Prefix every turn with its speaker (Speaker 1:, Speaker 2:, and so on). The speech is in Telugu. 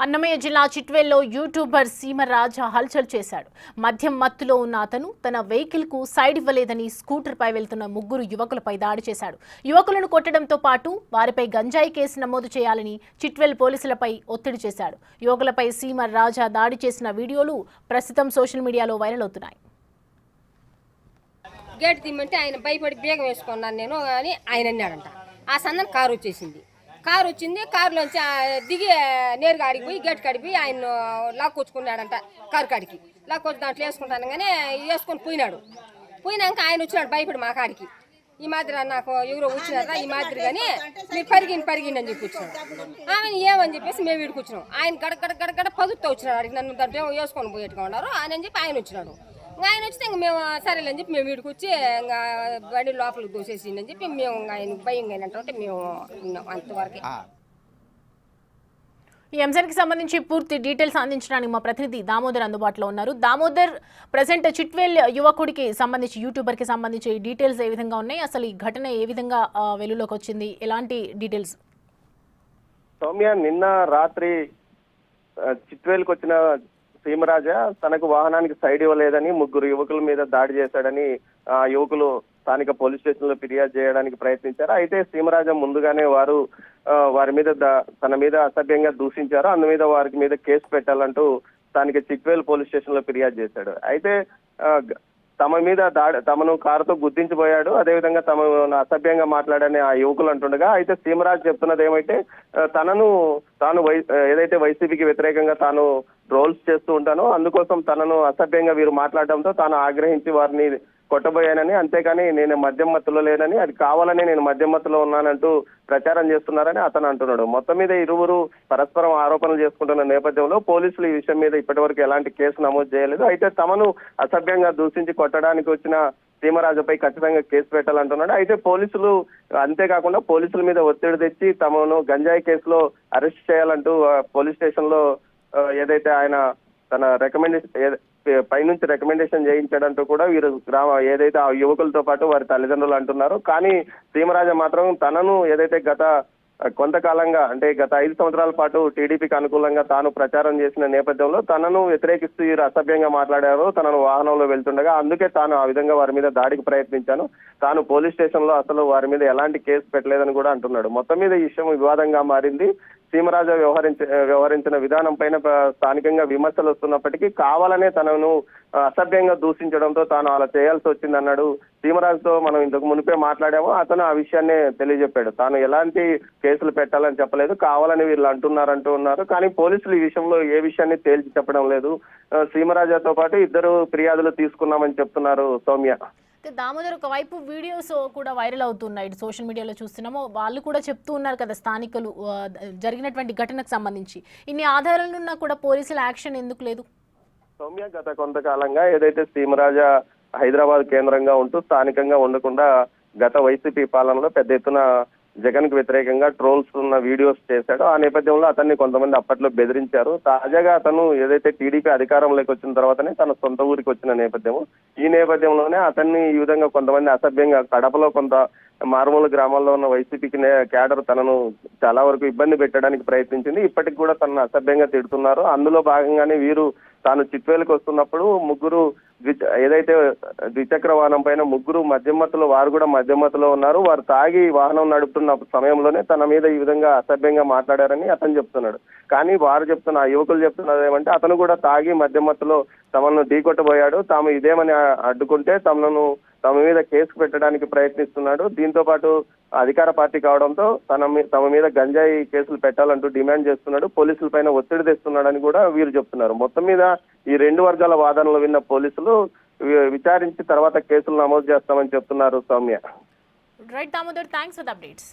Speaker 1: అన్నమయ్య జిల్లా చిట్వేల్లో యూట్యూబర్ సీమరాజా హల్చల్ చేశాడు. మద్యం మత్తులో ఉన్న అతను తన వెహికల్ కు సైడ్ ఇవ్వలేదని స్కూటర్ పై వెళ్తున్న ముగ్గురు యువకులపై దాడి చేశాడు. యువకులను కొట్టడంతో పాటు వారిపై గంజాయి కేసు నమోదు చేయాలని చిట్వేల్ పోలీసులపై ఒత్తిడి చేశాడు. యువకులపై సీమరాజా దాడి చేసిన వీడియోలు ప్రస్తుతం సోషల్ మీడియాలో వైరల్ అవుతున్నాయి.
Speaker 2: గేట్ తీయమంటే ఆయన భయపడి బేగం వేసుకున్నాను నేను అని ఆయన అన్నాడంట. ఆ సందన కారు వచ్చింది. కారులోంచి దిగి నేరుగా ఆడికి పోయి గేట్ కాడికి పోయి ఆయన లాక్కొచ్చుకున్నాడంట. కారు కాడికి లాక్కొచ్చి దాంట్లో వేసుకుంటాను కానీ వేసుకొని పోయినాక ఆయన వచ్చినాడు భయపడి మా కాడికి. ఈ మాదిరి నాకు ఎవరో వచ్చినారా ఈ మాదిరి కానీ మీరు పరిగిండి అని చెప్పి వచ్చినాడు. ఆమె ఏమని చెప్పేసి మేము వీడికి వచ్చినాం. ఆయన గడ పదుతో వచ్చినాడు. అడిగి నన్ను దాంట్లో వేసుకొని పోయేట్టుగా ఉన్నారు అని చెప్పి ఆయన వచ్చినాడు. ఆయన వచ్చితే ఇంక మేము సరేలేని చెప్పి మేము వీడికి వచ్చి ఇంకా బండి లోపలికి దూసేసిందని చెప్పి మేము ఆయన భయంగా అయినట్టు మేము ఉన్నాం అంతవరకు.
Speaker 1: ఈ అంశానికి సంబంధించి పూర్తి డీటెయిల్స్ అందించడానికి మా ప్రతినిధి దామోదర్ అందుబాటులో ఉన్నారు. దామోదర్, ప్రజెంట్ చిట్వేల్ యువకుడికి సంబంధించి యూట్యూబర్కి సంబంధించి డీటెయిల్స్ ఏ విధంగా ఉన్నాయి, అసలు ఈ ఘటన ఏ విధంగా వెలుగులోకి వచ్చింది, ఎలాంటి డీటెయిల్స్?
Speaker 3: సౌమ్య, నిన్న రాత్రి చిట్వేల్కి వచ్చిన సీమరాజా తనకు వాహనానికి సైడ్ ఇవ్వలేదని ముగ్గురు యువకుల మీద దాడి చేశాడని యువకులు స్థానిక పోలీస్ స్టేషన్ లో ఫిర్యాదు చేయడానికి ప్రయత్నించారు. అయితే సీమరాజా ముందుగానే వారి మీద తన మీద అసభ్యంగా దూషించారు. అందు మీద వారి మీద కేసు పెట్టాలంటూ స్థానిక చిట్వేల్ పోలీస్ స్టేషన్ లో ఫిర్యాదు చేశాడు. అయితే తమ మీద తమను కారుతో గుర్తించిపోయాడు, అదేవిధంగా తమను అసభ్యంగా మాట్లాడని ఆ యువకులు అంటుండగా, అయితే సీమరాజ్ చెప్తున్నది ఏమైతే తాను ఏదైతే వైసీపీకి వ్యతిరేకంగా తాను రోల్స్ చేస్తూ ఉంటానో అందుకోసం తనను అసభ్యంగా వీరు మాట్లాడడంతో తాను ఆగ్రహించి వారిని కొట్టబోయానని, అంతేకాని నేను మద్యం మత్తులో లేనని, అది కావాలని నేను మద్యం మత్తులో ఉన్నానంటూ ప్రచారం చేస్తున్నారని అతను అంటున్నాడు. మొత్తం మీద ఇరువురు పరస్పరం ఆరోపణలు చేసుకుంటున్న నేపథ్యంలో పోలీసులు ఈ విషయం మీద ఇప్పటివరకు ఎలాంటి కేసు నమోదు చేయలేదు. అయితే తమను అసభ్యంగా దూషించి కొట్టడానికి వచ్చిన సీమరాజుపై ఖచ్చితంగా కేసు పెట్టాలంటున్నాడు. అయితే పోలీసులు అంతేకాకుండా పోలీసుల మీద ఒత్తిడి తెచ్చి తమను గంజాయి కేసులో అరెస్ట్ చేయాలంటూ పోలీస్ స్టేషన్ లో ఏదైతే ఆయన తన పైనుంచి రికమెండేషన్ చేయించాడంటూ కూడా వీరు ఏదైతే ఆ యువకులతో పాటు వారి తల్లిదండ్రులు అంటున్నారు. కానీ సీమరాజా మాత్రం తనను ఏదైతే కొంతకాలంగా అంటే గత 5 సంవత్సరాల పాటు టీడీపీకి అనుకూలంగా తాను ప్రచారం చేసిన నేపథ్యంలో తనను వ్యతిరేకిస్తూ వీరు అసభ్యంగా మాట్లాడారు. తనను వాహనంలో వెళ్తుండగా అందుకే తాను ఆ విధంగా వారి మీద దాడికి ప్రయత్నించాను. తాను పోలీస్ స్టేషన్ లో అసలు వారి మీద ఎలాంటి కేసు పెట్టలేదని కూడా అంటున్నాడు. మొత్తం మీద ఈ విషయం వివాదంగా మారింది. సీమరాజా వ్యవహరించిన విధానం పైన స్థానికంగా విమర్శలు వస్తున్నప్పటికీ కావాలనే తనను అసభ్యంగా దూషించడంతో తాను అలా చేయాల్సి వచ్చిందన్నాడు. సీమరాజుతో మనం ఇంతకు మునిపే మాట్లాడామో అతను ఆ విషయాన్ని తెలియజెప్పాడు. తాను ఎలాంటి కేసులు పెట్టాలని చెప్పలేదు, కావాలని వీళ్ళు అంటూ ఉన్నారు. కానీ పోలీసులు ఈ విషయంలో ఏ విషయాన్ని తేల్చి చెప్పడం లేదు. సీమరాజాతో పాటు 2 ఫిర్యాదులు తీసుకున్నామని చెప్తున్నారు సౌమ్య.
Speaker 1: దామోదర్, ఒకవైపు వీడియోస్ కూడా వైరల్ అవుతున్నాయి, సోషల్ మీడియాలో చూస్తున్నాము. వాళ్ళు కూడా చెప్తూ ఉన్నారు కదా, స్థానికులు జరిగినటువంటి ఘటనకు సంబంధించి ఇన్ని ఆధారాలున్నా కూడా పోలీసుల యాక్షన్ ఎందుకు లేదు?
Speaker 3: సౌమ్య, గత కొంతకాలంగా ఏదైతే సీమరాజా హైదరాబాద్ కేంద్రంగా ఉంటూ స్థానికంగా ఉండకుండా గత వైసీపీ పాలనలో పెద్ద ఎత్తున జగన్ కు వ్యతిరేకంగా ట్రోల్స్ ఉన్న వీడియోస్ చేశాడు. ఆ నేపథ్యంలో అతన్ని కొంతమంది అప్పట్లో బెదిరించారు. తాజాగా అతను ఏదైతే టీడీపీ అధికారంలోకి వచ్చిన తర్వాతనే తన సొంత ఊరికి వచ్చిన నేపథ్యము, ఈ నేపథ్యంలోనే అతన్ని ఈ విధంగా కొంతమంది అసభ్యంగా కడపలో కొంత మారుమూల గ్రామాల్లో ఉన్న వైసీపీకి క్యాడర్ తనను చాలా వరకు ఇబ్బంది పెట్టడానికి ప్రయత్నించింది. ఇప్పటికి కూడా తనను అసభ్యంగా తిడుతున్నారు. అందులో భాగంగానే వీరు తాను చిట్వేలకు వస్తున్నప్పుడు ముగ్గురు ఏదైతే ద్విచక్ర వాహనం పైన ముగ్గురు మద్యమత్తులో వారు కూడా మద్యమత్తులో ఉన్నారు. వారు తాగి వాహనం నడుపుతున్న సమయంలోనే తన మీద ఈ విధంగా అసభ్యంగా మాట్లాడారని అతను చెప్తున్నాడు. కానీ వారు చెప్తున్న యువకులు చెప్తున్నది ఏమంటే అతను కూడా తాగి మద్యమత్తులో తమను ఢీకొట్టబోయాడు. తాము ఇదేమని అడ్డుకుంటే తమ మీద కేసు పెట్టడానికి ప్రయత్నిస్తున్నాడు. దీంతో పాటు అధికార పార్టీ కావడంతో తమ మీద గంజాయి కేసులు పెట్టాలంటూ డిమాండ్ చేస్తున్నాడు. పోలీసుల పైన ఒత్తిడి తెస్తున్నాడని కూడా వీరు చెప్తున్నారు. మొత్తం మీద ఈ 2 వర్గాల వాదనలు విన్న పోలీసులు విచారించి తర్వాత కేసులు నమోదు చేస్తామని చెప్తున్నారు Soumya.
Speaker 1: Right Damodar, thanks for the updates.